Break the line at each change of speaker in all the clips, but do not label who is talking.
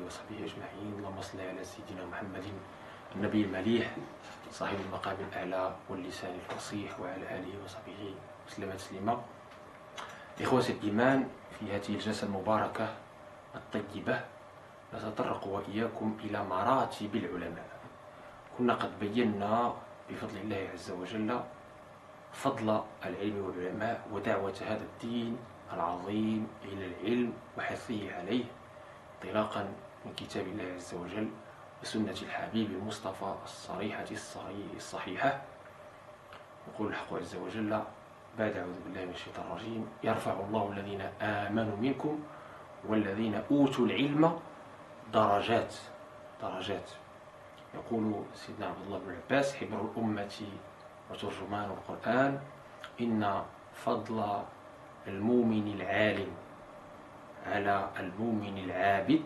وصحبه أجمعين. اللهم صل على سيدنا محمد النبي المليح صاحب المقام الأعلى واللسان الفصيح وعلى آله وصحبه وسلم تسليما. إخوة الإيمان، في هذه الجلسة المباركة الطيبة نتطرق وإياكم إلى مراتب العلماء. كنا قد بينا بفضل الله عز وجل فضل العلم والعلماء ودعوة هذا الدين العظيم إلى العلم وحثه عليه انطلاقا من كتاب الله عز وجل وسنة الحبيب المصطفى الصريحة الصحيحة. يقول الحق عز وجل بعد أعوذ بالله من الشيطان الرجيم: يرفع الله الذين آمنوا منكم والذين أوتوا العلم درجات. يقول سيدنا عبد الله بن عباس حبر الأمة وترجمان القرآن: إن فضل المؤمن العالم على المؤمن العابد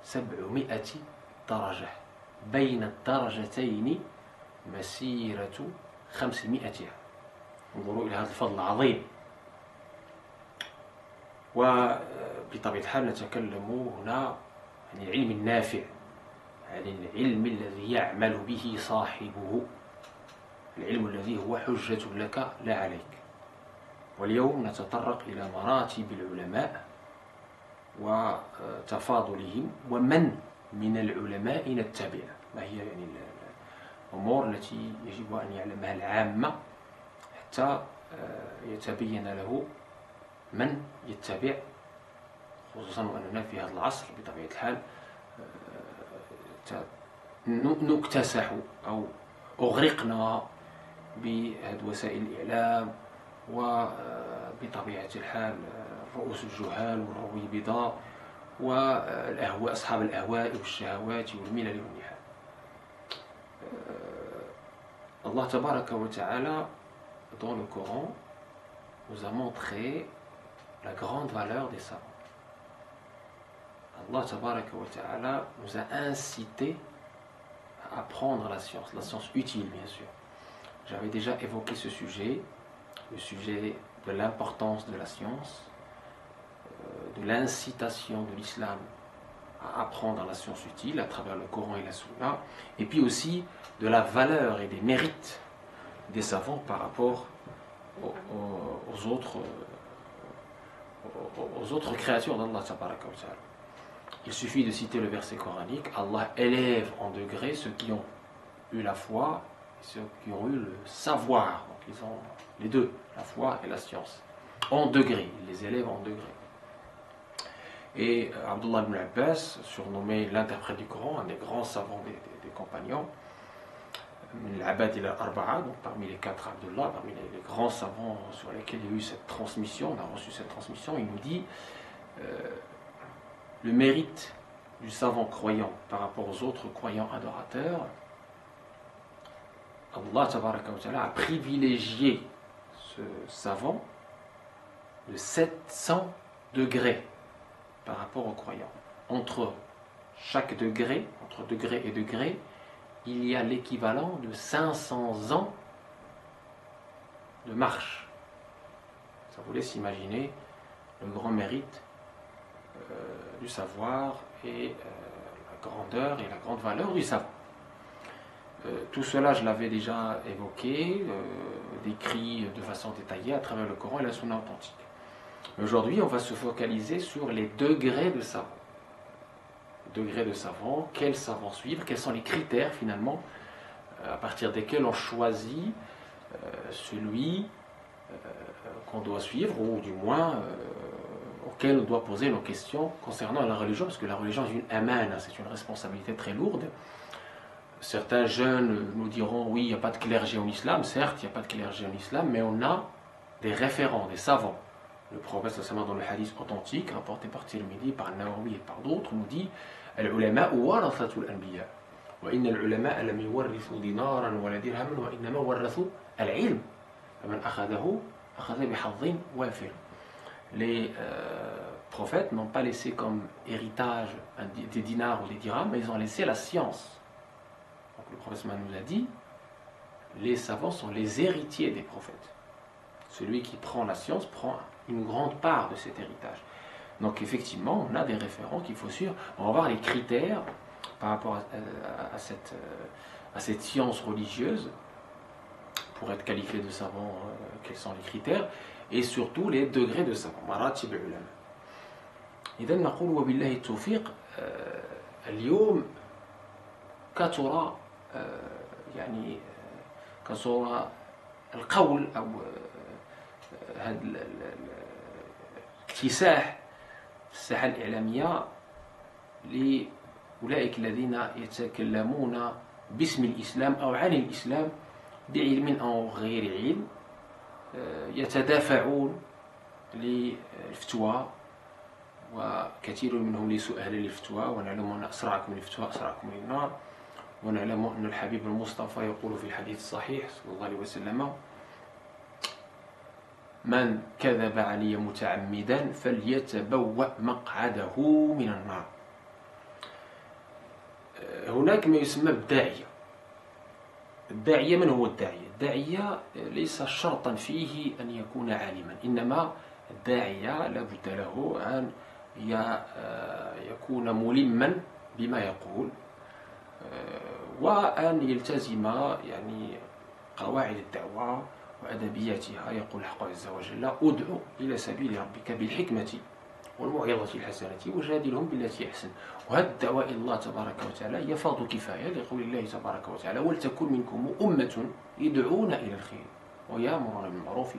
700 درجة، بين الدرجتين مسيرة 500 عام. انظروا إلى هذا الفضل العظيم. وبطبيعة الحال نتكلم هنا عن العلم النافع، عن العلم الذي يعمل به صاحبه، العلم الذي هو حجة لك لا عليك. واليوم نتطرق إلى مراتب العلماء وتفاضلهم ومن من العلماء نتبع، ما هي يعني الأمور التي يجب أن يعلمها العامة حتى يتبين له من يتبع، خصوصا وأننا في هذا العصر بطبيعة الحال نكتسح أو أغرقنا بهذه وسائل الإعلام، وبطبيعة الحال رؤوس الجهال والرويبضة والأهواء، أصحاب الأهواء والشهوات والملل والنحال. Allah tabaraka wa ta'ala, dans le Coran, nous a montré la grande valeur des savants. Allah tabaraka wa ta'ala nous a incité à apprendre la science utile bien sûr. J'avais déjà évoqué ce sujet, le sujet de l'importance de la science, de l'incitation de l'islam à apprendre la science utile à travers le Coran et la Sunna, et puis aussi de la valeur et des mérites des savants par rapport aux autres créatures d'Allah tabaraka wa ta'ala. Il suffit de citer le verset coranique: Allah élève en degrés ceux qui ont eu la foi et ceux qui ont eu le savoir. Donc ils ont les deux, la foi et la science, en degrés, il les élève en degrés. Et Abdullah ibn Abbas, surnommé l'interprète du Coran, un des grands savants des compagnons, l'Abad ila Arba'a, donc parmi les 4 Abdullah, parmi les grands savants sur lesquels il y a eu cette transmission, on a reçu cette transmission, il nous dit le mérite du savant croyant par rapport aux autres croyants adorateurs. Allah tabaraka wa ta'ala a privilégié ce savant de 700 degrés par rapport aux croyants. Entre chaque degré, entre degré et degré, il y a l'équivalent de 500 ans de marche. Ça vous laisse imaginer le grand mérite du savoir et la grandeur et la grande valeur du savant. Tout cela, je l'avais déjà évoqué, décrit de façon détaillée à travers le Coran et la Sunna authentique. Aujourd'hui, on va se focaliser sur les degrés de savant. Degrés de savant, quels savants suivre, quels sont les critères finalement à partir desquels on choisit celui qu'on doit suivre, ou du moins auquel on doit poser nos questions concernant la religion, parce que la religion est une amana, c'est une responsabilité très lourde. Certains jeunes nous diront: oui, il n'y a pas de clergé en islam. Certes, il n'y a pas de clergé en islam, mais on a des référents, des savants. Le prophète, dans le hadith authentique rapporté par Tirmidhi, par Nawawi et par d'autres, nous dit: al-ulama warathatul anbiya wa inna al-ulama lam yuwarrithu dinaran wa la dirhaman wa innama warathu al-ilm faman akhadahu akhadha bihadhin wafir. Les prophètes n'ont pas laissé comme héritage des dinars ou des dirhams, mais ils ont laissé la science. Donc le prophète nous a dit: les savants sont les héritiers des prophètes. Celui qui prend la science prend une grande part de cet héritage. Donc effectivement, on a des référents qu'il faut suivre. On va voir les critères par rapport à cette science religieuse, pour être qualifié de savant, quels sont les critères, et surtout les degrés de savant. مراتب العلماء. إذا نقول وبالله التوفيق. اليوم كثر يعني كثر القول أو هذا الاكتساح الساحة الإعلامية لأولئك الذين يتكلمون باسم الإسلام أو عن الإسلام بعلم أو غير علم، يتدافعون للفتوى، وكثير منهم ليسوا أهلا للفتوى، ونعلم أن أسرعكم للفتوى أسرعكم للنار، ونعلم أن الحبيب المصطفى يقول في الحديث الصحيح صلى الله عليه وسلم: من كذب علي متعمدا فليتبوأ مقعده من النار. هناك ما يسمى بالداعية. الداعية، من هو الداعية؟ الداعية ليس شرطا فيه أن يكون عالما، إنما الداعية لابد له أن يكون ملما بما يقول، وأن يلتزم يعني قواعد الدعوة وأدبياتها. يقول الحق عز وجل: ادعو إلى سبيل ربك بالحكمة والموعظة الحسنة وجادلهم بالتي أحسن. وهذه الدعوة إلى الله تبارك وتعالى هي فرض كفاية لقول الله تبارك وتعالى: ولتكن منكم أمة يدعون إلى الخير ويأمرون بالمعروف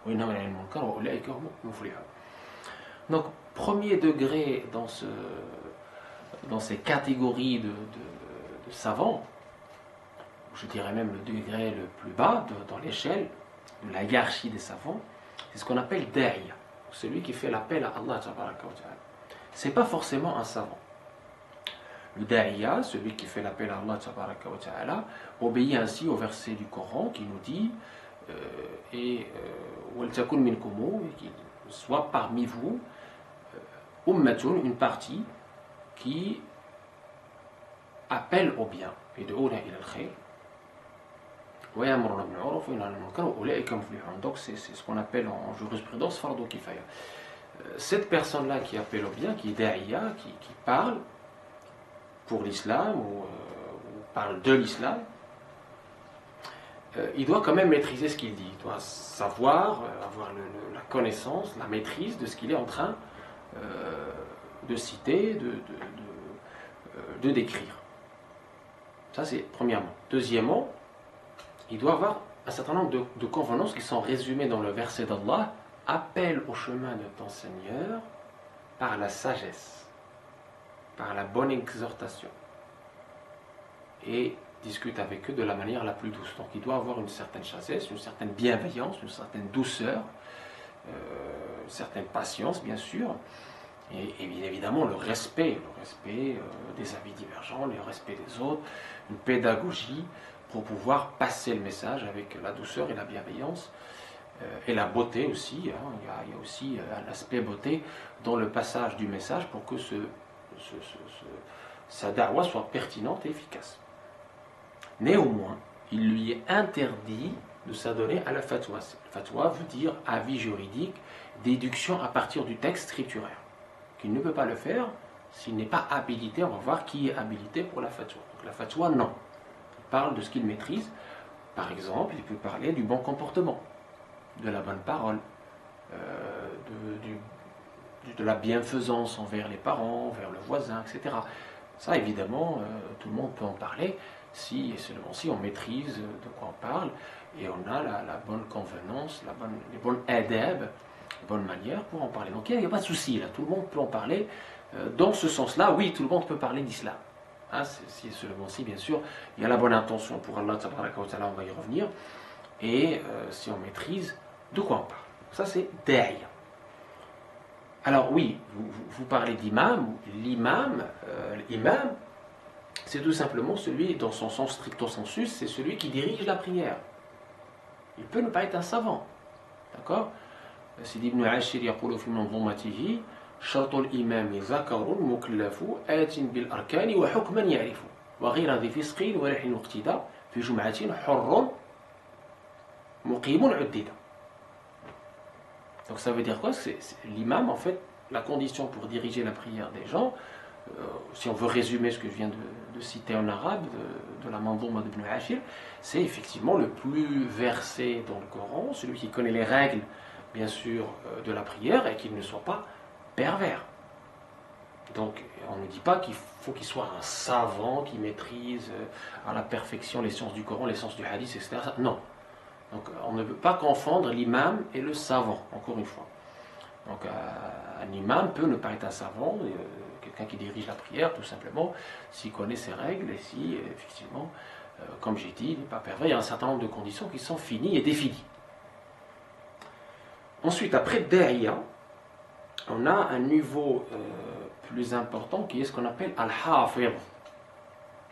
وينهون عن المنكر وأولئك هم المفلحون. Donc, premier degré dans ces catégories de savants, je dirais même le degré le plus bas dans l'échelle de la hiérarchie des savants, c'est ce qu'on appelle da'iya, celui qui fait l'appel à Allah tabaraka wa ta'ala. C'est pas forcément un savant. Le da'iya, celui qui fait l'appel à Allah tabaraka wa ta'ala, obéit ainsi au verset du Coran qui nous dit وَلْتَكُنْ مِنْكُمُ, qu'il soit parmi vous ummatun, une partie qui appelle au bien, يدعون إلى الخير ويأمرون بالمعروف وينهون عن المنكر وأولئك هم المفلحون. Donc c'est ce qu'on appelle en jurisprudence fardu kifaya. Cette personne-là qui appelle au bien, qui est da'iya, qui parle pour l'islam ou parle de l'islam, il doit quand même maîtriser ce qu'il dit. Il doit savoir, avoir la connaissance, la maîtrise de ce qu'il est en train de citer, de décrire. Ça, c'est premièrement. Deuxièmement, il doit avoir un certain nombre de convenances qui sont résumées dans le verset d'Allah: appelle au chemin de ton Seigneur par la sagesse, par la bonne exhortation, et discute avec eux de la manière la plus douce. Donc il doit avoir une certaine sagesse, une certaine bienveillance, une certaine douceur, une certaine patience bien sûr, et bien évidemment le respect des avis divergents, le respect des autres, une pédagogie pour pouvoir passer le message avec la douceur et la bienveillance, et la beauté aussi. Il y a aussi un aspect beauté dans le passage du message pour que sa da'wa soit pertinente et efficace. Néanmoins, il lui est interdit de s'adonner à la fatwa. Fatwa veut dire avis juridique, déduction à partir du texte scripturaire. Qu'il ne peut pas le faire s'il n'est pas habilité. On va voir qui est habilité pour la fatwa. Donc la fatwa, non. Il parle de ce qu'il maîtrise. Par exemple, il peut parler du bon comportement, de la bonne parole, de la bienfaisance envers les parents, envers le voisin, etc. Ça, évidemment, tout le monde peut en parler si on maîtrise de quoi on parle et on a la bonne convenance, les bonnes adab, les bonnes manières pour en parler. Donc il n'y a pas de souci là, tout le monde peut en parler. Dans ce sens-là, oui, tout le monde peut parler d'islam. Si seulement si, bien sûr, il y a la bonne intention pour Allah, tabaraka wa ta'ala, on va y revenir, et si on maîtrise de quoi on parle. Ça, c'est da'iya. Alors oui, vous parlez d'imam. L'imam, c'est tout simplement celui, dans son sens stricto sensus, c'est celui qui dirige la prière. Il peut ne pas être un savant. D'accord? Sidi ibn Ashir يقول في منظومته: شرط الإمام ذكر مكلف آت بالأركان وحكما يعرف وغير ذي فسق ولح واقتداء في جمعة حر مقيم عددا. Donc ça veut dire quoi? L'imam, en fait, la condition pour diriger la prière des gens, si on veut résumer ce que je viens de citer en arabe, de la Mandouma d'Ibn Ashir, c'est effectivement le plus versé dans le Coran, celui qui connaît les règles, bien sûr, de la prière et qui ne soit pas pervers. Donc, on ne dit pas qu'il faut qu'il soit un savant qui maîtrise à la perfection les sciences du Coran, les sciences du hadith, etc. Non. Donc, on ne peut pas confondre l'imam et le savant, encore une fois. Donc, un imam peut ne pas être un savant, quelqu'un qui dirige la prière, tout simplement, s'il connaît ses règles et si, effectivement, comme j'ai dit, il n'est pas pervers. Il y a un certain nombre de conditions qui sont finies et définies. Ensuite, après Da'iya, on a un niveau plus important qui est ce qu'on appelle Al-Hafidh.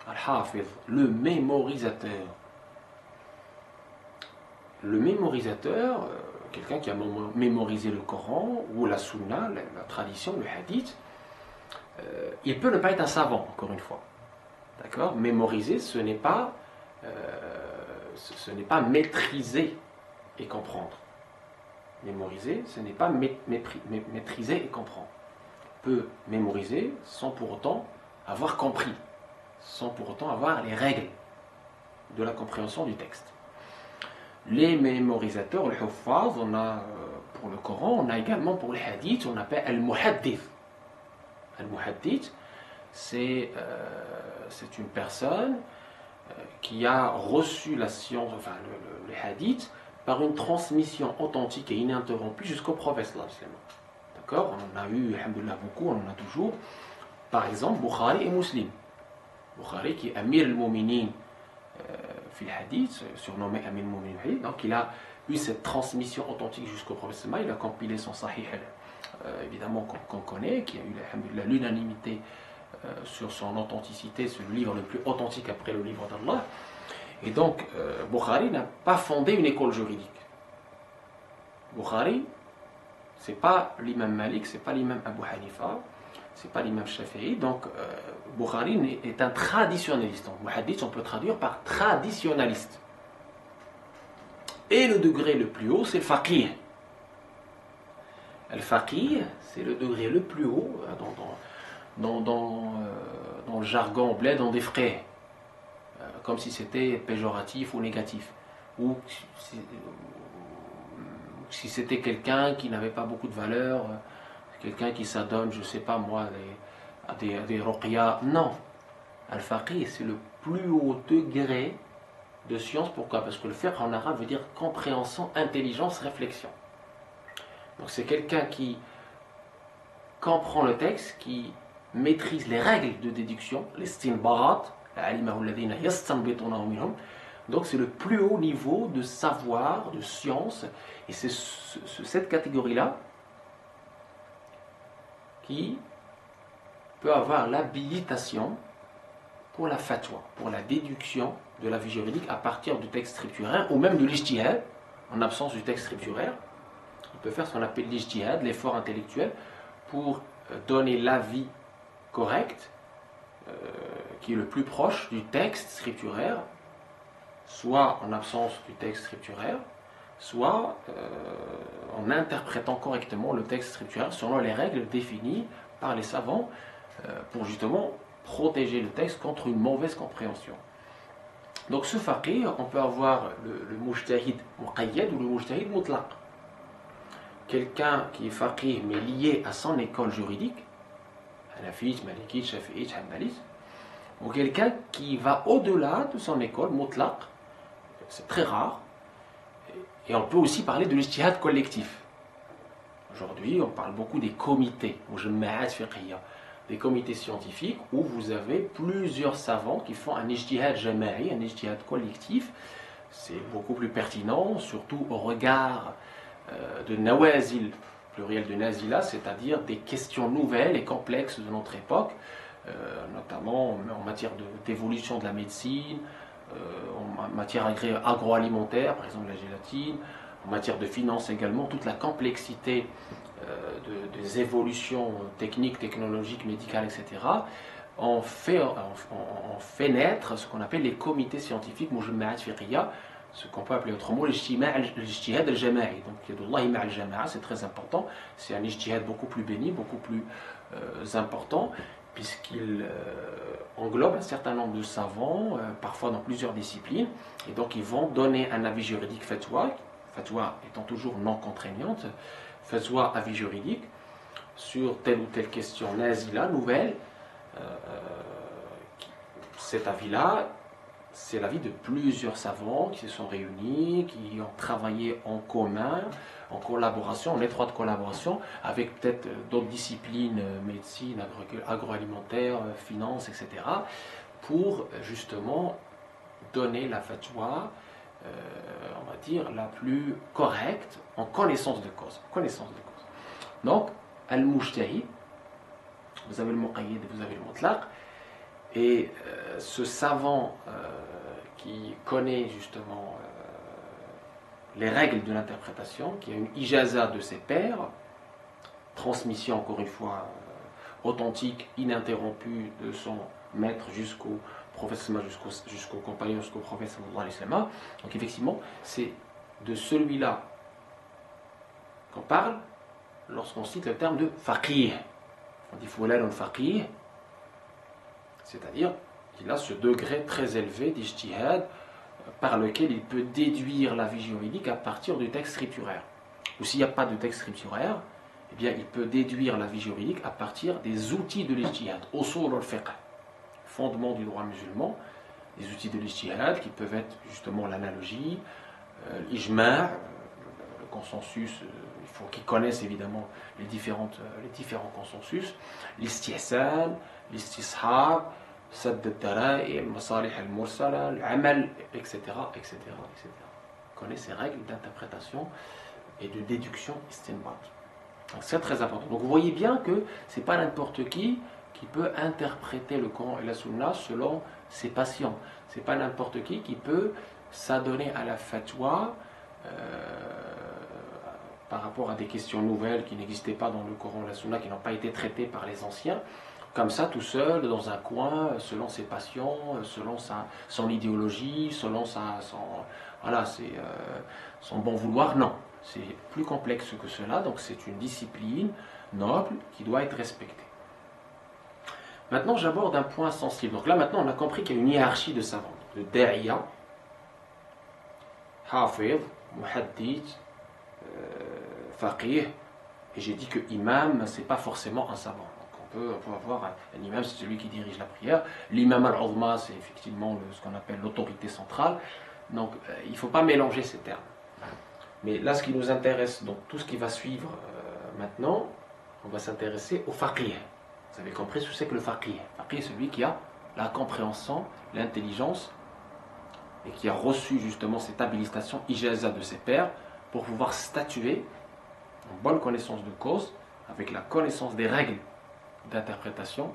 Al-Hafidh, le mémorisateur. Le mémorisateur, quelqu'un qui a mémorisé le Coran ou la Sunna, la tradition, le hadith, il peut ne pas être un savant, encore une fois. D'accord ? Mémoriser, ce n'est pas maîtriser et comprendre. Mémoriser, ce n'est pas maîtriser et comprendre. On peut mémoriser sans pour autant avoir compris, sans pour autant avoir les règles de la compréhension du texte. Les mémorisateurs, le huffaz, on a pour le Coran, on a également pour le hadith, on appelle al-muhaddith. Al-muhaddith, c'est une personne qui a reçu la science, enfin le hadith, par une transmission authentique et ininterrompue jusqu'au prophète. D'accord ? On en a eu, alhamdoulilah, beaucoup, on en a toujours. Par exemple, Bukhari et Muslim. Bukhari qui est Amir al-Mu'minin fil hadith, surnommé Amir al-Mu'minin. Donc il a eu cette transmission authentique jusqu'au prophète. Il a compilé son Sahih, évidemment qu'on connaît, qui a eu, alhamdoulilah, l'unanimité sur son authenticité. C'est le livre le plus authentique après le livre d'Allah. Et donc, Bukhari n'a pas fondé une école juridique. Bukhari, c'est pas l'imam Malik, c'est pas l'imam Abu Hanifa, c'est pas l'imam Shafi'i. Donc, Bukhari est un traditionnaliste. Donc, muhaddith, on peut traduire par traditionnaliste. Et le degré le plus haut, c'est le faqih. Le faqih, c'est le degré le plus haut dans le jargon bled, dans des frais. Comme si c'était péjoratif ou négatif, ou si c'était quelqu'un qui n'avait pas beaucoup de valeur, quelqu'un qui s'adonne, je ne sais pas moi, à des ruqya. Non, al-faqih, c'est le plus haut degré de science. Pourquoi ? Parce que le fiqh en arabe veut dire compréhension, intelligence, réflexion. Donc c'est quelqu'un qui comprend le texte, qui maîtrise les règles de déduction, les stinbarat. Donc c'est le plus haut niveau de savoir, de science, et c'est cette catégorie-là qui peut avoir l'habilitation pour la fatwa, pour la déduction de la vie juridique à partir du texte scripturaire ou même de l'ijtihad, en absence du texte scripturaire. Il peut faire ce qu'on appelle l'ijtihad, l'effort intellectuel, pour donner l'avis correct, qui est le plus proche du texte scripturaire, soit en absence du texte scripturaire, soit en interprétant correctement le texte scripturaire selon les règles définies par les savants pour justement protéger le texte contre une mauvaise compréhension. Donc ce faqih, on peut avoir le mujtahid muqayyad ou le mujtahid mutlaq. Quelqu'un qui est faqih mais lié à son école juridique, Hanafite, Malikite, Shafi'ite, Hanbalite, ou quelqu'un qui va au-delà de son école, mutlaq, c'est très rare, et on peut aussi parler de l'ijtihad collectif. Aujourd'hui, on parle beaucoup des comités, des comités scientifiques où vous avez plusieurs savants qui font un ijtihad jama'i, un ijtihad collectif. C'est beaucoup plus pertinent, surtout au regard de nawazil, pluriel de nazila, c'est-à-dire des questions nouvelles et complexes de notre époque, notamment en matière d'évolution de la médecine, en matière agroalimentaire, par exemple la gélatine, en matière de finance également, toute la complexité des évolutions techniques, technologiques, médicales, etc. On fait naître ce qu'on appelle les comités scientifiques, mujama'at fiqhiyya, ce qu'on peut appeler autrement l'ijtihad al-jama'i. Donc yadullahi ma'a al-jama'a, c'est très important. C'est un ijtihad beaucoup plus béni, beaucoup plus important, puisqu'il englobe un certain nombre de savants, parfois dans plusieurs disciplines, et donc ils vont donner un avis juridique fatwa étant toujours non contraignante, fatwa avis juridique, sur telle ou telle question nazila, nouvelle. Cet avis-là, c'est l'avis de plusieurs savants qui se sont réunis, qui ont travaillé en commun, en collaboration, en étroite collaboration, avec peut-être d'autres disciplines, médecine, agroalimentaire, finance, etc., pour justement donner la fatwa, on va dire, la plus correcte, en connaissance de cause. Donc, al-mujtahid, vous avez le muqayyid et vous avez le mutlaq, et ce savant qui connaît justement les règles de l'interprétation, qui a une ijaza de ses pairs, transmission encore une fois authentique, ininterrompue de son maître jusqu'au prophète, jusqu'au compagnon, jusqu'au prophète sallallahu alayhi wa sallam. Donc effectivement, c'est de celui-là qu'on parle lorsqu'on cite le terme de faqih. On dit fulan faqih, c'est-à-dire qu'il a ce degré très élevé d'ijtihad par lequel il peut déduire l'avis juridique à partir du texte scripturaire. Ou s'il n'y a pas de texte scripturaire, eh bien il peut déduire l'avis juridique à partir des outils de l'ijtihad, usul al-fiqh, fondement du droit musulman, des outils de l'ijtihad qui peuvent être justement l'analogie, l'ijma', le consensus, il faut qu'ils connaissent évidemment les différents consensus, l'istihsan, l'istishab, sadd al-dara'i, al-masalih al-mursala, l'amal, etc., etc., etc. On connaît ces règles d'interprétation et de déduction istinbat. C'est très important. Donc vous voyez bien que ce n'est pas n'importe qui peut interpréter le Coran et la Sunna selon ses passions. Ce n'est pas n'importe qui peut s'adonner à la fatwa par rapport à des questions nouvelles qui n'existaient pas dans le Coran et la Sunna, qui n'ont pas été traitées par les anciens, comme ça, tout seul, dans un coin, selon ses passions, selon son idéologie, selon son bon vouloir. Non, c'est plus complexe que cela, donc c'est une discipline noble qui doit être respectée. Maintenant, j'aborde un point sensible. Donc là, maintenant, on a compris qu'il y a une hiérarchie de savants. Le da'iya, hafid, muhaddith, faqih, et j'ai dit que imam, c'est pas forcément un savant. On peut avoir un imam, c'est celui qui dirige la prière. L'imam al-uzma, c'est effectivement ce qu'on appelle l'autorité centrale. Donc, il ne faut pas mélanger ces termes. Mais là, ce qui nous intéresse, donc tout ce qui va suivre maintenant, on va s'intéresser au faqih. Vous avez compris ce que c'est que le faqih. Le faqih, c'est celui qui a la compréhension, l'intelligence, et qui a reçu justement cette habilitation ijaza de ses pairs pour pouvoir statuer en bonne connaissance de cause, avec la connaissance des règles d'interprétation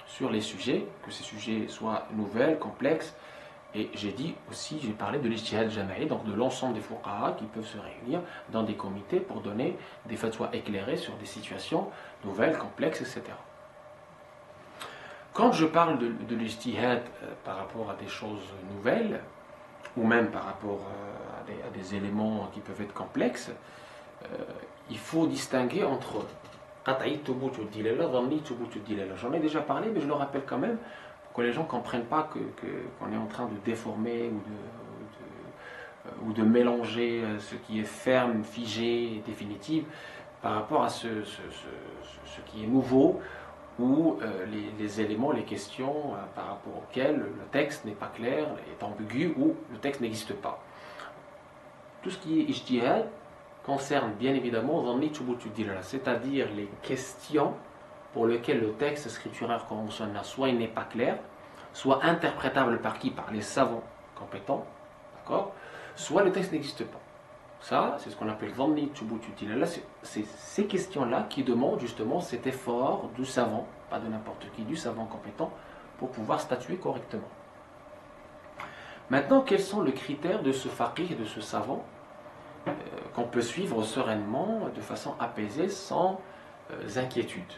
sur les sujets, que ces sujets soient nouvelles, complexes. Et j'ai parlé de l'ijtihad jama'i, donc de l'ensemble des fuqaha qui peuvent se réunir dans des comités pour donner des fatwas éclairés sur des situations nouvelles, complexes, etc. Quand je parle de l'ijtihad par rapport à des choses nouvelles, ou même par rapport à des éléments qui peuvent être complexes, il faut distinguer entre j'en ai déjà parlé, mais je le rappelle quand même, pour que les gens ne comprennent pas qu'on est en train de déformer ou de mélanger ce qui est ferme, figé, définitif, par rapport à ce qui est nouveau, ou les éléments, les questions par rapport auxquelles le texte n'est pas clair, est ambigu, ou le texte n'existe pas. Tout ce qui est ijtihad concerne bien évidemment c'est-à-dire les questions pour lesquelles le texte scripturaire conventionnel soit il n'est pas clair, soit interprétable par qui? Par les savants compétents, d'accord? Soit le texte n'existe pas. Ça, c'est ce qu'on appelle c'est ces questions-là qui demandent justement cet effort du savant, pas de n'importe qui, du savant compétent, pour pouvoir statuer correctement. Maintenant, quels sont les critères de ce faqih, de ce savant qu'on peut suivre sereinement, de façon apaisée, sans inquiétude?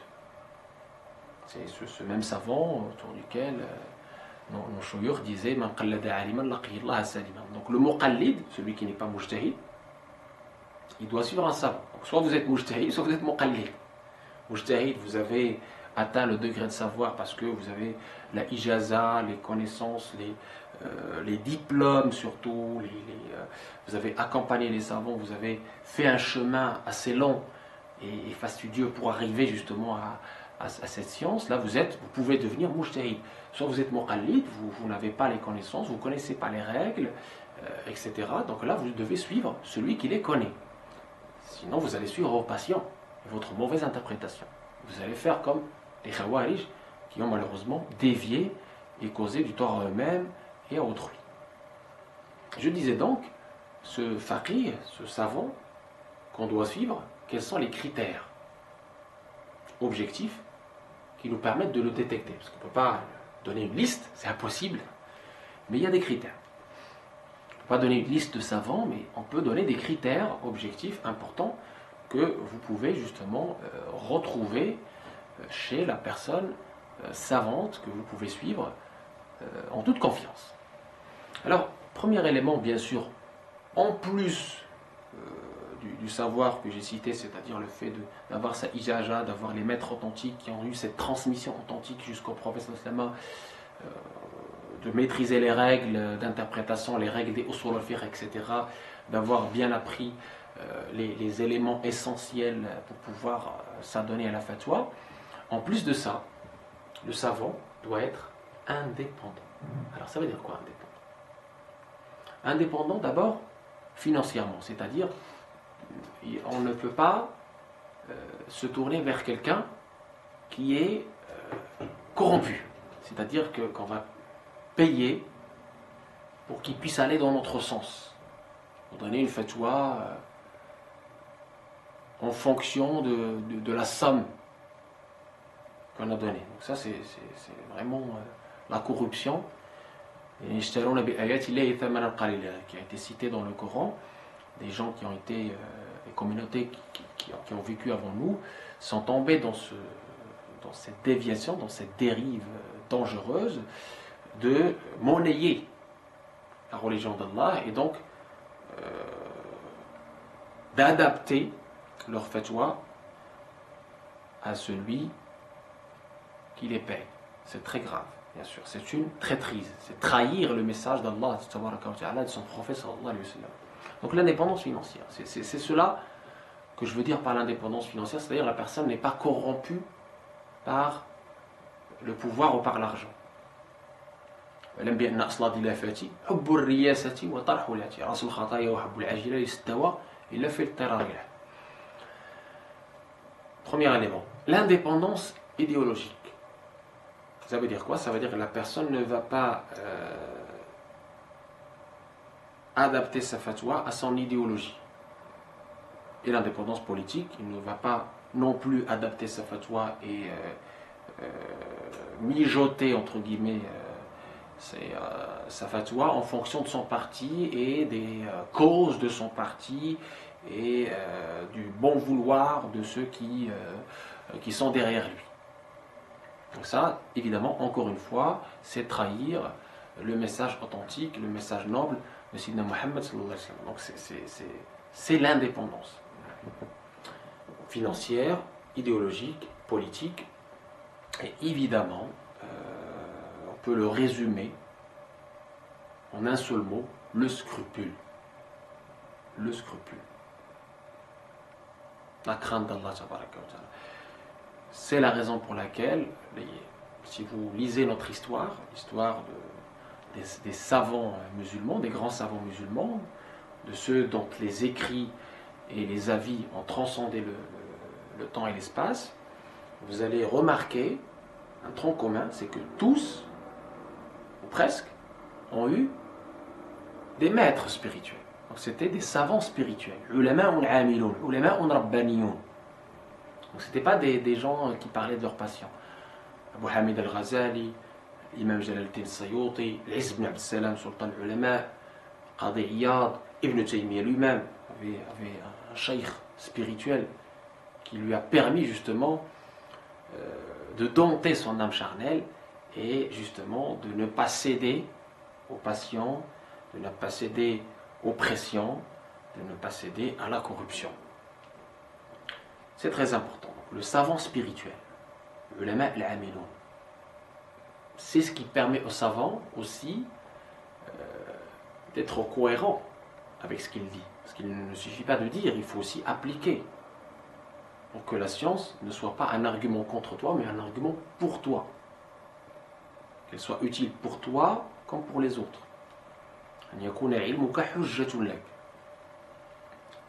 C'est ce même savant autour duquel nos shuyukh disaient Man qallada aliman laqiya Allah saliman. Donc le muqallid, celui qui n'est pas mujtahid, il doit suivre un savant. Donc, soit vous êtes mujtahid, soit vous êtes muqallid. Mujtahid, vous avez atteint le degré de savoir parce que vous avez la ijaza, les connaissances, les diplômes surtout, vous avez accompagné les savants, vous avez fait un chemin assez long et fastidieux pour arriver justement à cette science. Là, vous pouvez devenir mujtahid. Soit vous êtes muqallid, vous n'avez pas les connaissances, vous ne connaissez pas les règles, etc. Donc là, vous devez suivre celui qui les connaît. Sinon, vous allez suivre vos passions, votre mauvaise interprétation. Vous allez faire comme les khawarij qui ont malheureusement dévié et causé du tort à eux-mêmes et à autrui. Je disais donc, ce faqih, ce savant qu'on doit suivre, quels sont les critères objectifs qui nous permettent de le détecter? Parce qu'on ne peut pas donner une liste, c'est impossible, mais il y a des critères. On ne peut pas donner une liste de savants, mais on peut donner des critères objectifs importants que vous pouvez justement retrouver chez la personne savante que vous pouvez suivre en toute confiance. Alors, premier élément, bien sûr, en plus du savoir que j'ai cité, c'est-à-dire le fait d'avoir sa ijaja, d'avoir les maîtres authentiques qui ont eu cette transmission authentique jusqu'au prophète sallallahu, de maîtriser les règles d'interprétation, les règles des usul al-fiqh, etc., d'avoir bien appris les éléments essentiels pour pouvoir s'adonner à la fatwa. En plus de ça, le savant doit être indépendant. Alors ça veut dire quoi indépendant? Indépendant d'abord financièrement, c'est-à-dire on ne peut pas se tourner vers quelqu'un qui est corrompu, c'est-à-dire qu'on va payer pour qu'il puisse aller dans notre sens, pour donner une fatwa en fonction de la somme qu'on a donnée. Donc ça c'est vraiment la corruption qui a été cité dans le Coran. Des gens qui ont été, les communautés qui ont vécu avant nous, sont tombés dans cette déviation, dans cette dérive dangereuse de monnayer la religion d'Allah et donc d'adapter leur fatwa à celui qui les paie. C'est très grave, bien sûr. C'est une traîtrise. C'est trahir le message d'Allah et de son prophète sallallahu alayhi wa sallam. Donc l'indépendance financière, c'est cela que je veux dire par l'indépendance financière, c'est-à-dire la personne n'est pas corrompue par le pouvoir ou par l'argent. Premier élément, l'indépendance idéologique. Ça veut dire quoi? Ça veut dire que la personne ne va pas adapter sa fatwa à son idéologie. Et l'indépendance politique, il ne va pas non plus adapter sa fatwa et mijoter, entre guillemets, sa fatwa en fonction de son parti et des causes de son parti et du bon vouloir de ceux qui sont derrière lui. Donc ça, évidemment, encore une fois, c'est trahir le message authentique, le message noble de Sidna Muhammad sallallahu alayhi wa sallam. Donc c'est l'indépendance financière, idéologique, politique, et évidemment, on peut le résumer en un seul mot, le scrupule. Le scrupule. La crainte d'Allah. C'est la raison pour laquelle, si vous lisez notre histoire, l'histoire des savants musulmans, des grands savants musulmans, de ceux dont les écrits et les avis ont transcendé le temps et l'espace, vous allez remarquer un tronc commun, c'est que tous, ou presque, ont eu des maîtres spirituels. Donc c'était des savants spirituels. Ulama'un amilun, ulama'un rabbaniyoun. Donc c'était pas des gens qui parlaient de leur passion. Abu Hamid al-Ghazali, l'imam Jalaluddin Sayuti, l'Izz ibn Abd Salam, sultan al-ulama, Qadi Iyad, Ibn Taymiyyah lui-même avait un cheikh spirituel qui lui a permis justement de dompter son âme charnelle et justement de ne pas céder aux passions, de ne pas céder aux pressions, de ne pas céder à la corruption. C'est très important. Le savant spirituel, le ulama al-amiloun, c'est ce qui permet aux savants aussi d'être cohérent avec ce qu'il dit. Parce qu'il ne suffit pas de dire, il faut aussi appliquer. Pour que la science ne soit pas un argument contre toi, mais un argument pour toi. Qu'elle soit utile pour toi comme pour les autres. أن يكون علمك حجة لك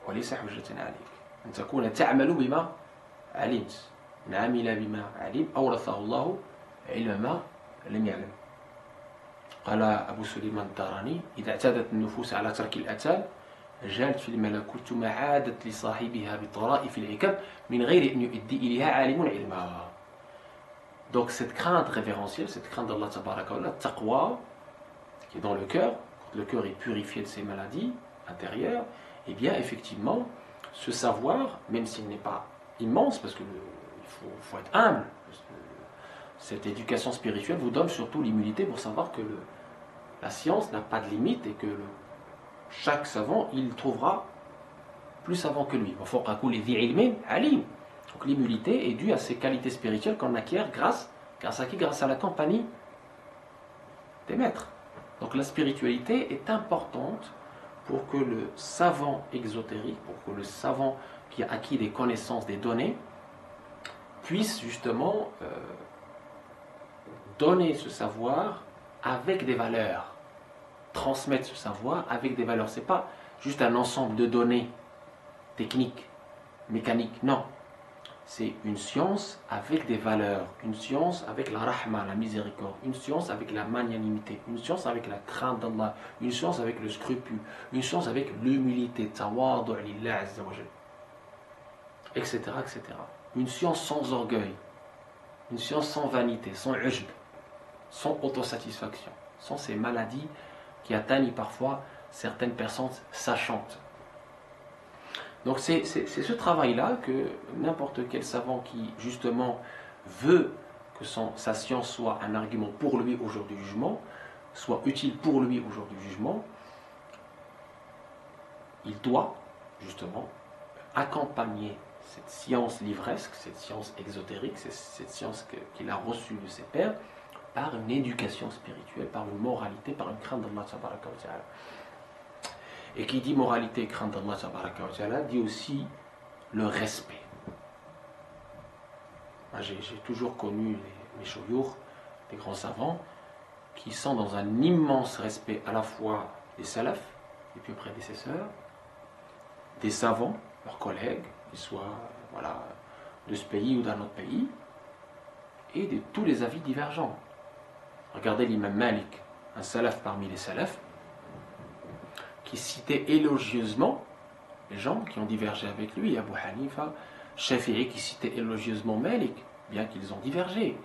وليس حجة عليك. أن تكون تعمل بما علمت. من عمل بما علم أورثه الله علم ما لم يعلم. قال أبو سليمان الداراني: إذا اعتادت النفوس على ترك الأتان جالت في الملكوت ثم عادت لصاحبها بطرائف الحكم من غير أن يؤدي إليها عالم علمها. Donc cette crainte révérentielle, cette crainte d'Allah Tabaraka wa Ta'ala, taqwa, qui est dans le cœur, quand le cœur est purifié de ses maladies intérieures, et bien effectivement, ce savoir, même s'il n'est pas immense, parce qu'il faut être humble, cette éducation spirituelle vous donne surtout l'humilité pour savoir que la science n'a pas de limite et que chaque savant, il trouvera plus savant que lui. Donc l'humilité est due à ces qualités spirituelles qu'on acquiert grâce à qui? Grâce à la compagnie des maîtres. Donc la spiritualité est importante pour que le savant exotérique, pour que le savant qui a acquis des connaissances, des données, puisse justement donner ce savoir avec des valeurs, transmettre ce savoir avec des valeurs. Ce n'est pas juste un ensemble de données techniques, mécaniques, non. C'est une science avec des valeurs, une science avec la rahma, la miséricorde, une science avec la magnanimité, une science avec la crainte d'Allah, une science avec le scrupule, une science avec l'humilité, tawadu lillah azza wa jal, etc., etc. Une science sans orgueil, une science sans vanité, sans ujb, sans autosatisfaction, sans ces maladies qui atteignent parfois certaines personnes sachantes. Donc c'est ce travail-là que n'importe quel savant qui justement veut que sa science soit un argument pour lui au jour du jugement, soit utile pour lui au jour du jugement, il doit justement accompagner cette science livresque, cette science exotérique, cette science qu'il a reçue de ses pairs, par une éducation spirituelle, par une moralité, par une crainte d'Allah Tabaraka wa Ta'ala. Et qui dit moralité et crainte d'Allah Tabaraka wa Ta'ala dit aussi le respect. J'ai toujours connu les choyours, les grands savants, qui sont dans un immense respect à la fois des salafs, les plus prédécesseurs, des savants, leurs collègues, qu'ils soient de ce pays ou d'un autre pays, et de tous les avis divergents. Regardez l'imam Malik, un salaf parmi les salafs, qui citait élogieusement les gens qui ont divergé avec lui, Abu Hanifa, Shafi'i qui citait élogieusement Malik, bien qu'ils ont divergé.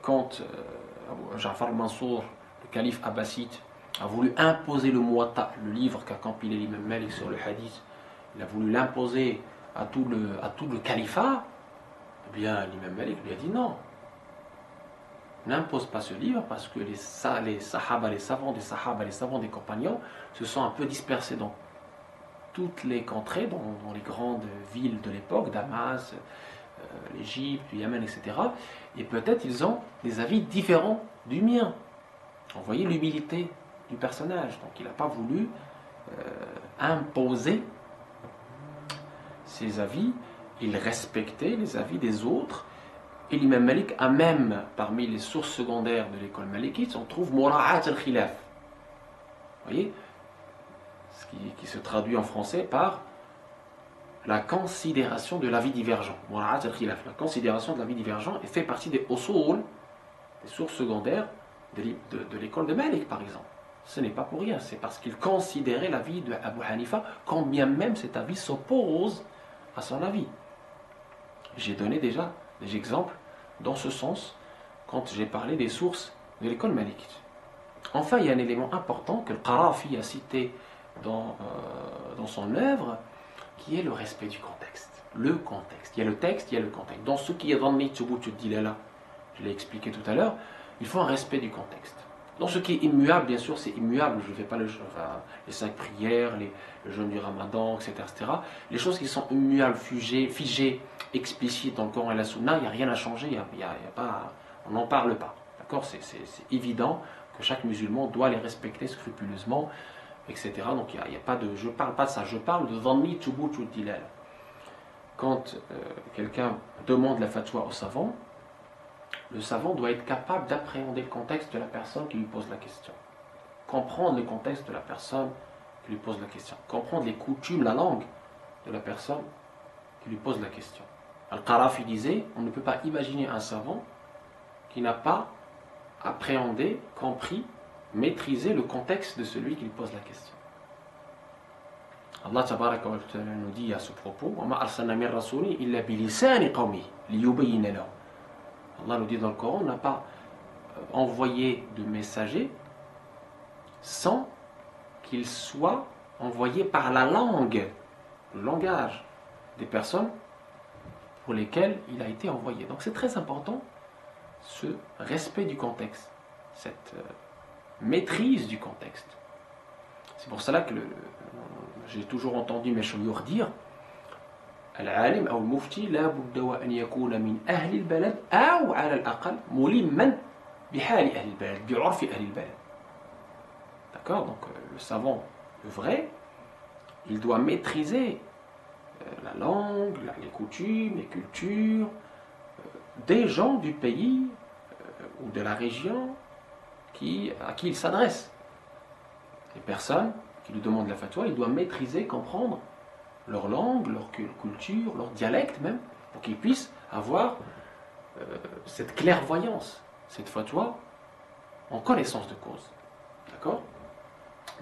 Quand Ja'far al-Mansour, le calife abbasside, a voulu imposer le Muwatta, le livre qu'a compilé l'imam Malik sur le hadith, il a voulu l'imposer à tout le califat, eh bien l'imam Malik lui a dit non. N'impose pas ce livre parce que les sahaba, les savants des sahaba, les savants des compagnons se sont un peu dispersés dans toutes les contrées, dans les grandes villes de l'époque, Damas, l'Égypte, le Yémen, etc. Et peut-être ils ont des avis différents du mien. Vous voyez l'humilité du personnage. Donc il n'a pas voulu imposer ses avis, il respectait les avis des autres. Et l'imam Malik a même, parmi les sources secondaires de l'école malikite, on trouve Mura'at al-Khilaf. Vous voyez, ce qui se traduit en français par la considération de l'avis divergent. Mura'at al-Khilaf, la considération de l'avis divergent, et fait partie des usul, des sources secondaires de l'école de Malik, par exemple. Ce n'est pas pour rien, c'est parce qu'il considérait l'avis de Abu Hanifa, quand bien même cet avis s'oppose à son avis. J'ai donné déjà des exemples dans ce sens quand j'ai parlé des sources de l'école malikite. Enfin, il y a un élément important que le Qarafi a cité dans son œuvre, qui est le respect du contexte. Le contexte. Il y a le texte, il y a le contexte. Dans ce qui est dhanni thubut dilala, je l'ai expliqué tout à l'heure, il faut un respect du contexte. Donc ce qui est immuable, bien sûr, c'est immuable. Je ne fais pas les 5 prières, le jeûne du ramadan, etc. Les choses qui sont immuables, figées, explicites dans le Coran et la Sunna, il n'y a rien à changer, on n'en parle pas. D'accord, c'est évident que chaque musulman doit les respecter scrupuleusement, etc. Donc il y a pas de, je ne parle pas de ça, je parle de dhanni thubut wa dilal. Quand quelqu'un demande la fatwa au savant, le savant doit être capable d'appréhender le contexte de la personne qui lui pose la question. Comprendre le contexte de la personne qui lui pose la question. Comprendre les coutumes, la langue de la personne qui lui pose la question. Al-Qarafi disait, on ne peut pas imaginer un savant qui n'a pas appréhendé, compris, maîtrisé le contexte de celui qui lui pose la question. Allah tabaraka wa ta'ala nous dit à ce propos, وَمَا أَرْسَلْنَا مِن رَّسُولٍ إِلَّا بِلِسَانِ قَوْمِهِ لِيُبَيِّنَ لَهُمْ. Allah nous dit dans le Coran, on n'a pas envoyé de messagers sans qu'il soit envoyé par la langue, le langage des personnes pour lesquelles il a été envoyé. Donc c'est très important, ce respect du contexte, cette maîtrise du contexte. C'est pour cela que j'ai toujours entendu mes chouyours dire العالم أو المفتي لا بد وأن يكون من أهل البلد أو على الأقل ملما بحال أهل البلد بعرف أهل البلد. D'accord, donc le savant, le vrai, il doit maîtriser la langue, les coutumes, les cultures des gens du pays ou de la région à qui il s'adresse. Les personnes qui lui demandent la fatwa, il doit maîtriser, comprendre leur langue, leur culture, leur dialecte même, pour qu'ils puissent avoir cette clairvoyance, cette fatwa en connaissance de cause. D'accord ?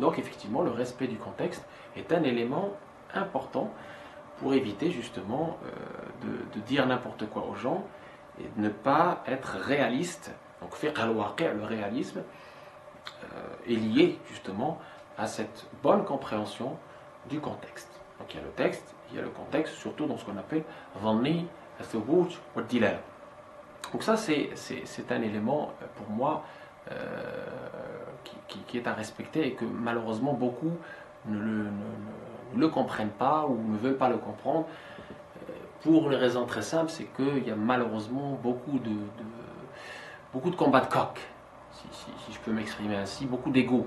Donc effectivement, le respect du contexte est un élément important pour éviter justement de dire n'importe quoi aux gens et de ne pas être réaliste. Donc fiqh al-waqi', le réalisme, est lié justement à cette bonne compréhension du contexte. Donc il y a le texte, il y a le contexte, surtout dans ce qu'on appelle dhanni, thubut wa dilal. Donc ça c'est un élément pour moi qui est à respecter et que malheureusement beaucoup ne le comprennent pas ou ne veulent pas le comprendre pour une raison très simple, c'est qu'il y a malheureusement beaucoup de combats de coq, si je peux m'exprimer ainsi, beaucoup d'ego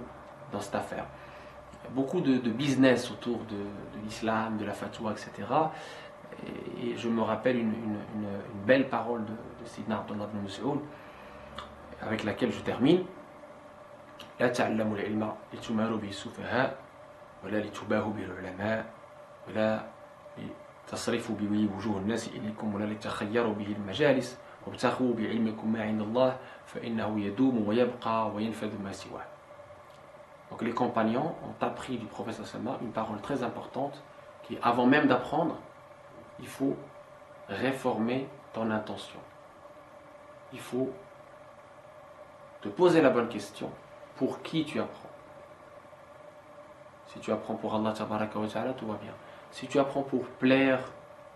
dans cette affaire. Beaucoup de business autour de l'islam, de la fatwa, etc. Et je me rappelle une belle parole de Sidna Abdullah ibn Mas'ud avec laquelle je termine. لا تعلموا العلم لتماروا به السفهاء ولا لتباهوا به العلماء ولا لتصرفوا به وجوه الناس إليكم ولا لتخيروا به المجالس وابتغوا بعلمكم ما عند الله فإنه يدوم ويبقى وينفذ ما سواه. Donc les compagnons ont appris du prophète sallallahu alayhi wa sallam une parole très importante qui, avant même d'apprendre, il faut réformer ton intention. Il faut te poser la bonne question. Pour qui tu apprends? Si tu apprends pour Allah tabaraka wa ta'ala, tout va bien. Si tu apprends pour plaire,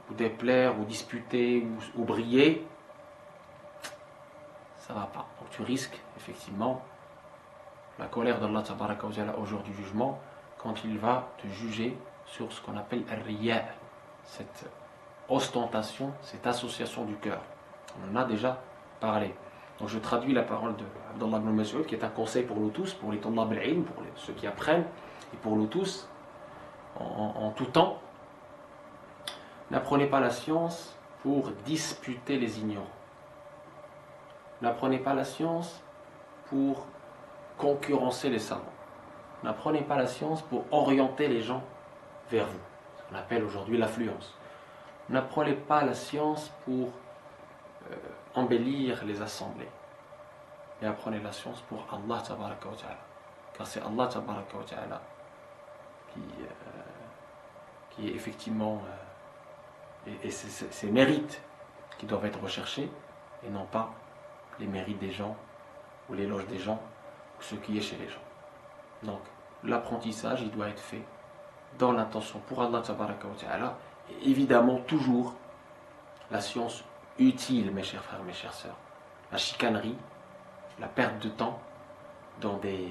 ou déplaire, ou disputer, ou briller, ça va pas. Donc tu risques effectivement la colère d'Allah tabaraka wa ta'ala au jour du jugement quand il va te juger sur ce qu'on appelle al-riya, cette ostentation, cette association du cœur. On en a déjà parlé. Donc je traduis la parole d'Abdullah ibn Mas'ud qui est un conseil pour nous tous, pour les tullab al-ilm, pour ceux qui apprennent, et pour nous tous, en tout temps. N'apprenez pas la science pour disputer les ignorants. N'apprenez pas la science pour concurrencer les savants. N'apprenez pas la science pour orienter les gens vers vous. Ce qu'on appelle aujourd'hui l'affluence. N'apprenez pas la science pour embellir les assemblées. Et apprenez la science pour Allah tabaraka wa ta'ala. Car c'est Allah tabaraka wa ta'ala qui est effectivement et ses mérites qui doivent être recherchés et non pas les mérites des gens ou l'éloge des gens ou ce qui est chez les gens. Donc l'apprentissage il doit être fait dans l'intention pour Allah tabaraka wa ta'ala et évidemment toujours la science utile, mes chers frères, mes chères sœurs. La chicanerie, la perte de temps dans des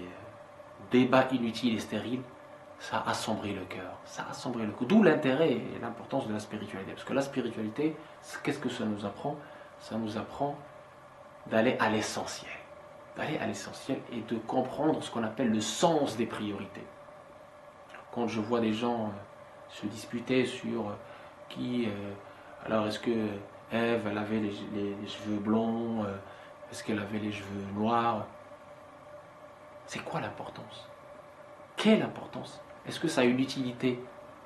débats inutiles et stériles, ça assombrit le cœur. Ça assombrit le cœur. D'où l'intérêt et l'importance de la spiritualité. Parce que la spiritualité, qu'est-ce que ça nous apprend? Ça nous apprend d'aller à l'essentiel. D'aller à l'essentiel et de comprendre ce qu'on appelle le sens des priorités. Quand je vois des gens se disputer sur qui... alors est-ce que Ève, elle avait les cheveux blonds, est-ce qu'elle avait les cheveux noirs? C'est quoi l'importance? Quelle importance? Est-ce que ça a une utilité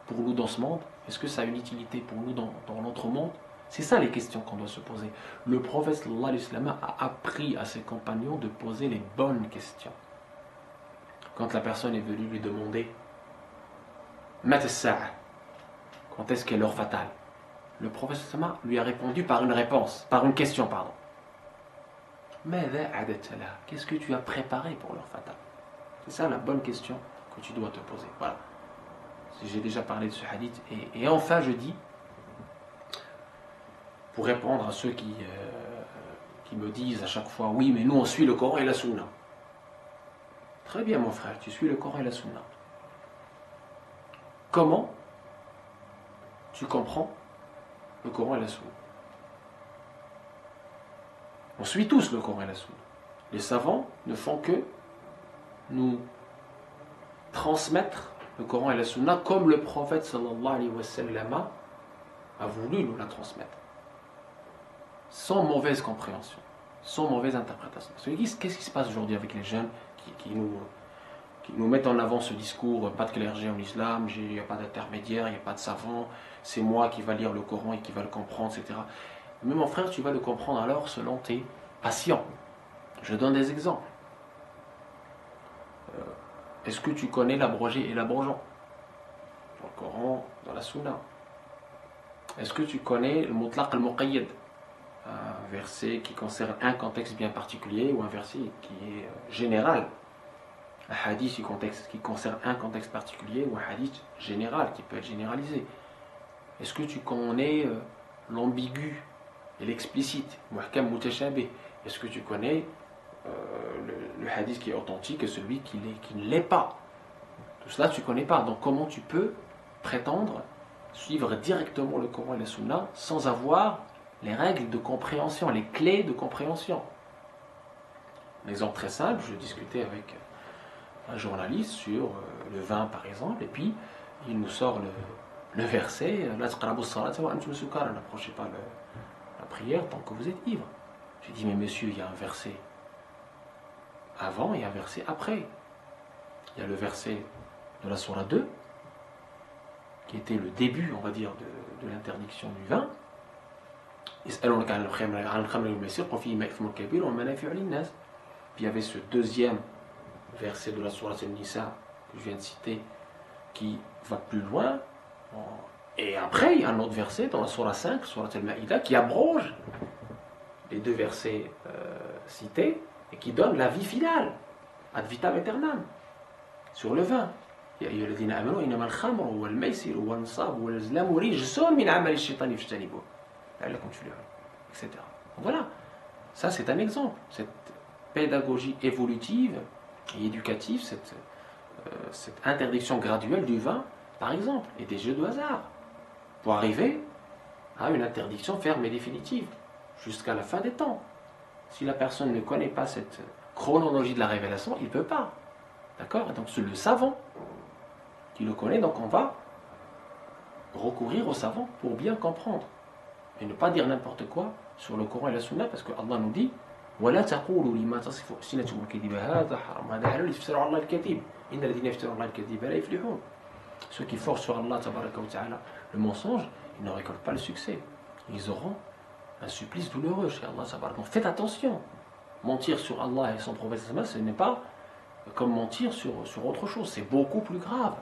pour nous dans ce monde? Est-ce que ça a une utilité pour nous dans notre monde? C'est ça les questions qu'on doit se poser. Le prophète sallallahu alayhi wa sallam a appris à ses compagnons de poser les bonnes questions. Quand la personne est venue lui demander quand est-ce qu'est l'heure fatale? Le prophète sallallahu lui a répondu par une réponse, par une question, pardon. Qu'est-ce que tu as préparé pour l'heure fatale? C'est ça la bonne question que tu dois te poser. Voilà. J'ai déjà parlé de ce hadith. Et enfin, je dis, pour répondre à ceux qui me disent à chaque fois, oui, mais nous on suit le Coran et la Sunna. Très bien, mon frère, tu suis le Coran et la Sunna. Comment tu comprends le Coran et la Sunna? On suit tous le Coran et la Sunna. Les savants ne font que nous transmettre le Coran et la Sunna comme le prophète sallallahu alayhi wa sallam a voulu nous la transmettre. Sans mauvaise compréhension, sans mauvaise interprétation. Qu'est-ce qui se passe aujourd'hui avec les jeunes qui nous mettent en avant ce discours, pas de clergé en islam, il n'y a pas d'intermédiaire, il n'y a pas de savant, c'est moi qui va lire le Coran et qui va le comprendre, etc. Mais mon frère, tu vas le comprendre alors selon tes patients. Je donne des exemples. Est-ce que tu connais l'abrogé et l'abrogeant? Dans le Coran, dans la Sunna. Est-ce que tu connais le mutlaq al-muqayyad? Un verset qui concerne un contexte bien particulier ou un verset qui est général? Un hadith qui concerne un contexte particulier ou un hadith général qui peut être généralisé? Est-ce que tu connais l'ambigu et l'explicite? Muhkam mutashabih. Est-ce que tu connais le hadith qui est authentique et celui qui ne l'est pas? Tout cela tu ne connais pas. Donc comment tu peux prétendre suivre directement le Coran et la Sunna sans avoir les règles de compréhension, les clés de compréhension? Un exemple très simple, je discutais avec un journaliste sur le vin par exemple, et puis il nous sort le verset n'approchez pas la prière tant que vous êtes ivre. J'ai dit, mais monsieur, il y a un verset avant et un verset après. Il y a le verset de la Sourate 2 qui était le début, on va dire, de l'interdiction du vin. Puis il y avait ce deuxième verset de la Sourate An-Nisa que je viens de citer qui va plus loin. Et après, il y a un autre verset dans la Sourate 5, Sourate Al-Ma'ida, qui abroge les deux versets cités et qui donne la vie finale, ad vitam aeternam, sur le vin. Ya ayyuhalladhina amanu innamal khamru wal maisiru wal ansab wal azlamu rijsun min amali ash-shaytani fajtanibuh la'allakum tuflihun, etc. Voilà, ça c'est un exemple. Cette pédagogie évolutive et éducative, cette interdiction graduelle du vin, par exemple, et des jeux de hasard, pour arriver à une interdiction ferme et définitive, jusqu'à la fin des temps. Si la personne ne connaît pas cette chronologie de la révélation, il ne peut pas. D'accord? Donc c'est le savant qui le connaît, donc on va recourir au savant pour bien comprendre. Et ne pas dire n'importe quoi sur le Coran et la Sunna, parce que Allah nous dit وَلَا تَقُولُوا لِمَا تَصِفُ أَلْسِنَتُكُمُ الْكَذِبَ هَذَا حَرَامٌ هَذَا حَلَالٌ لِتَفْتَرُوا عَلَى اللَّهِ الْكَذِبَ إِنَّ الَّذِينَ يَفْتَرُونَ عَلَى الْكَذِبَ لَا يُفْلِحُونَ. Ceux qui forcent sur Allah tabaraka wa ta'ala le mensonge, ils ne récoltent pas le succès. Ils auront un supplice douloureux chez Allah tabaraka. Donc faites attention. Mentir sur Allah et son prophète, ce n'est pas comme mentir sur autre chose. C'est beaucoup plus grave.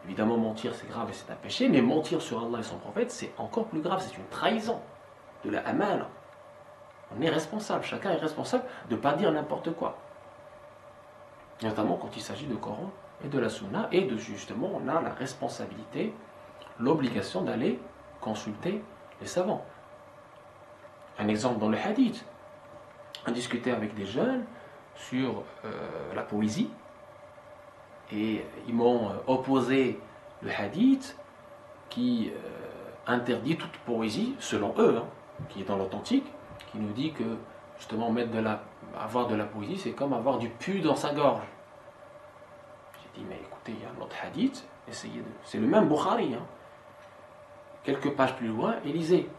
Évidemment, mentir c'est grave et c'est un péché, mais mentir sur Allah et son prophète, c'est encore plus grave. C'est une trahison de la amana. On est responsable, chacun est responsable de ne pas dire n'importe quoi. Notamment quand il s'agit de Coran et de la Sunna, et de justement, on a la responsabilité, l'obligation d'aller consulter les savants. Un exemple dans le hadith. On discutait avec des jeunes, sur la poésie et ils m'ont opposé le hadith qui interdit toute poésie, selon eux, hein, qui est dans l'authentique, qui nous dit que justement avoir de la poésie, c'est comme avoir du pu dans sa gorge. J'ai dit, mais écoutez, il y a un autre hadith, essayez de... C'est le même Bukhari, hein. Quelques pages plus loin, et lisez.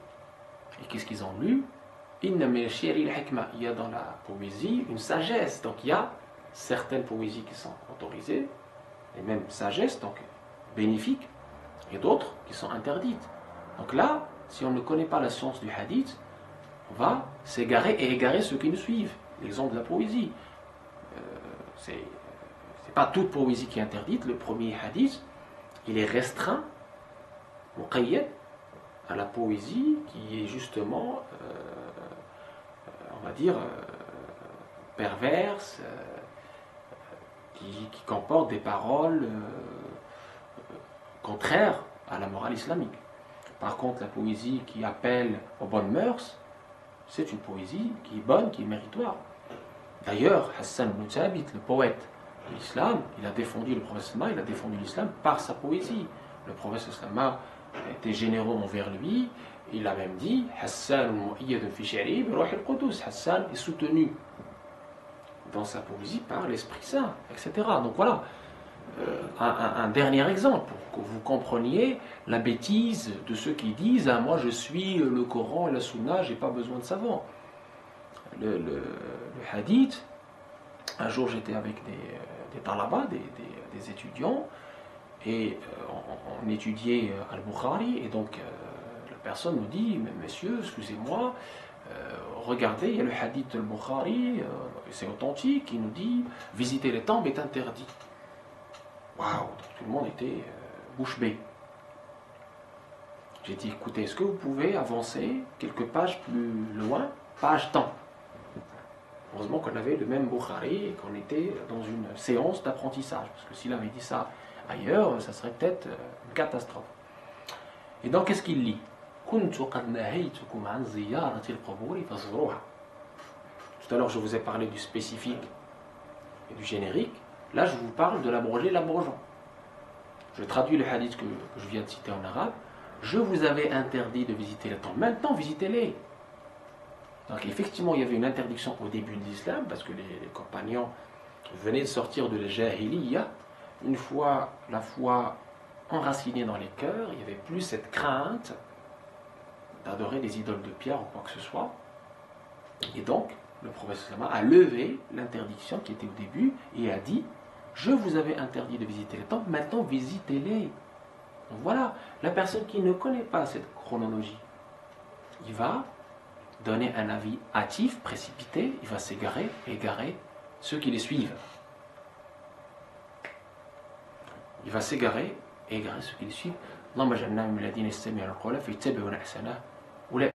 Et qu'est-ce qu'ils ont lu? Il y a dans la poésie une sagesse. Donc il y a certaines poésies qui sont autorisées, et même sagesse, donc bénéfiques, et d'autres qui sont interdites. Donc là, si on ne connaît pas la science du hadith, on va s'égarer et égarer ceux qui nous suivent. L'exemple de la poésie. C'est pas toute poésie qui est interdite. Le premier hadith, il est restreint, muqayyad, à la poésie qui est justement, on va dire, perverse, qui comporte des paroles contraires à la morale islamique. Par contre, la poésie qui appelle aux bonnes mœurs, c'est une poésie qui est bonne, qui est méritoire. D'ailleurs, Hassan ibn Thabit, le poète de l'islam, il a défendu le prophète, il a défendu l'islam par sa poésie. Le prophète était généreux envers lui, il a même dit Hassan est soutenu dans sa poésie par l'Esprit Saint, etc. Donc voilà, un dernier exemple pour que vous compreniez la bêtise de ceux qui disent ah, moi je suis le Coran et la Sunna, j'ai pas besoin de savant. Le hadith, un jour j'étais avec des talabas, des étudiants, et on étudiait Al-Bukhari, et donc la personne nous dit mais monsieur, excusez-moi, regardez, il y a le hadith Al-Bukhari, c'est authentique, il nous dit visiter les tombes est interdit. Waouh, tout le monde était bouche bée. J'ai dit écoutez, est-ce que vous pouvez avancer quelques pages plus loin, page temps. Heureusement qu'on avait le même Bukhari et qu'on était dans une séance d'apprentissage, parce que s'il avait dit ça ailleurs, ça serait peut-être une catastrophe. Et donc, qu'est-ce qu'il lit? Tout à l'heure, je vous ai parlé du spécifique et du générique. Là, je vous parle de l'abrogé, l'abrogeant. Je traduis le hadith que je viens de citer en arabe. Je vous avais interdit de visiter les tombes. Maintenant, visitez-les. Donc, effectivement, il y avait une interdiction au début de l'islam, parce que les compagnons venaient de sortir de la jahiliya. Une fois la foi enracinée dans les cœurs, il n'y avait plus cette crainte d'adorer des idoles de pierre ou quoi que ce soit. Et donc, le prophète a levé l'interdiction qui était au début et a dit « Je vous avais interdit de visiter les temples, maintenant visitez-les. » Donc voilà, la personne qui ne connaît pas cette chronologie, il va donner un avis hâtif, précipité, il va s'égarer et égarer ceux qui les suivent. Il va s'égarer et égarer ceux qui les suivent. اللهم اجعلنا من الذين يستمعون القول فيتبعون احسنه